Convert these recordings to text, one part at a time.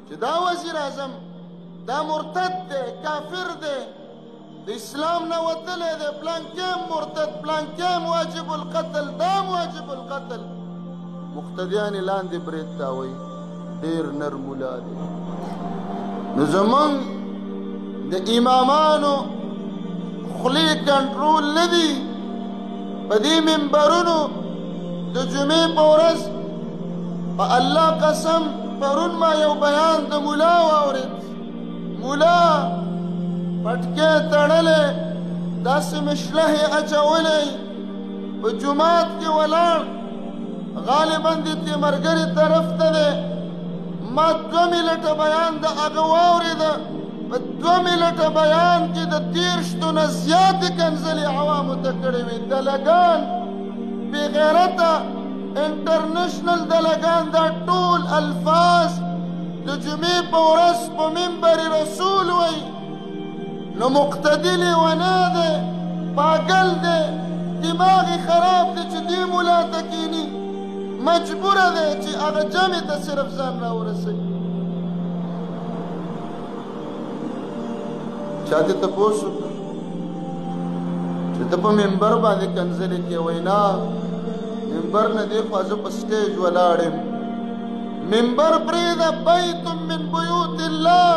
چې دا وزیر اعظم دا مرتد دی کافر دی د اسلام نه وتلی دی پلانکې مرتد پلانکې واجب القتل دا واجب القتل مقتدیان یې لاندې برید تاوی ډېر نر مولا دی نو زمونږ د امامانو خولې کنټرول نه دي په دې منبرونو د جمعې په ورځ په الله قسم پرون ما یو بیان د مولا واورېد مولا پټکې تړلې داسې مشله یې اچولی په جومات کې ولاړ غالبا د تیمرګرې طرف ته دی ما 2 منټه بیان د هغه واورېده په 2 منټه بیان کې د 30 نه زیاتې کنځلې عوامو ته کړې وې دلګان بې غیرته انټرنیشنل دلګان دا ټول الفاظ د جمعې په ورځ په منبر رسول وی نو مقتدي لیونی دی پاگل دی دماغ خراب دی چې دې مولا ته کیني مجبوره دی چې هغه جمع ته صرف ځان راورسوي چا دې تپوس وکړ چې ته په منبر باندې کنځلې کې وینا منبر نه دی خو زه په سټیج ولاړ یم منبر پرېږده بیت من بیوت الله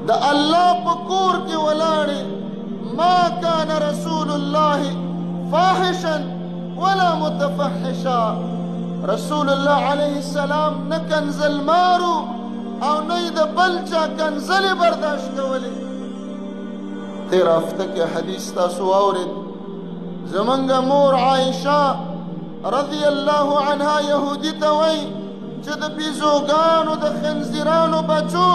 د الله په کور کې ولاړې ما کان رسول الله فاحشا ولا متفحشا رسول الله علیه السلام نه کنځل مارو او نه یې د بل چا کنځلې برداشت کولې تېره هفته کې حدیث تاسو واورېد زمونږ مور عایشه رضی الله عنها یهودي ته وایي چې د بیزوګانو د خنزیرانو بچو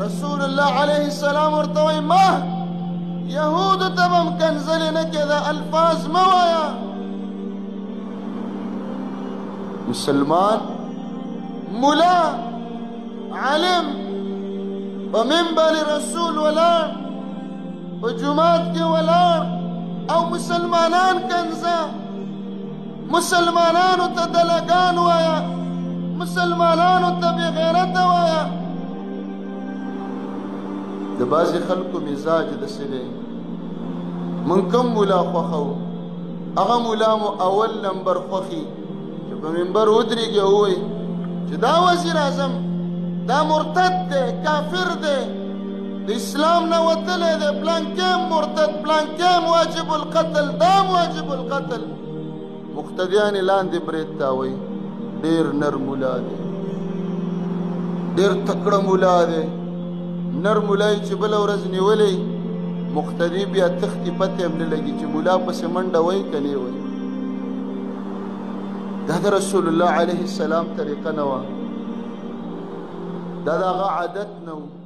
رسول الله علیه السلام ورته وایي مه یهودو ته به هم کنځلې نه کېده الفاظ مه وایه مسلمان ملا علم په منبر رسول ولاړ په جومات کې ولاړ او مسلمانان کنځه مسلمانانو ته دلګان وایه مسلمانانو ته بې غیرته وایه د بعضې خلکو مزاج داسې دی موږ کوم ملا خوښوو هغه ملا مو اول نمبر خوښي چې په منبر ودرېږي ووایي چې دا وزیر اعظم دا مرتد دی کافر دی د اسلام نه وتلی دی پلانکې مرتد پلانکې واجب القتل دا واجب القتل مقتدیان یې لاندې برید تاوی ډېر نر مولا دی ډېر تکړه مولا دی نر مولا چې بله ورځ نیولی مقتدي بیا تختي پته هم نه لګي چې مولا پسې منډه وایي که نه وایي دا د رسول الله علیه السلام طریقه نه وه دا د هغه عادت نه و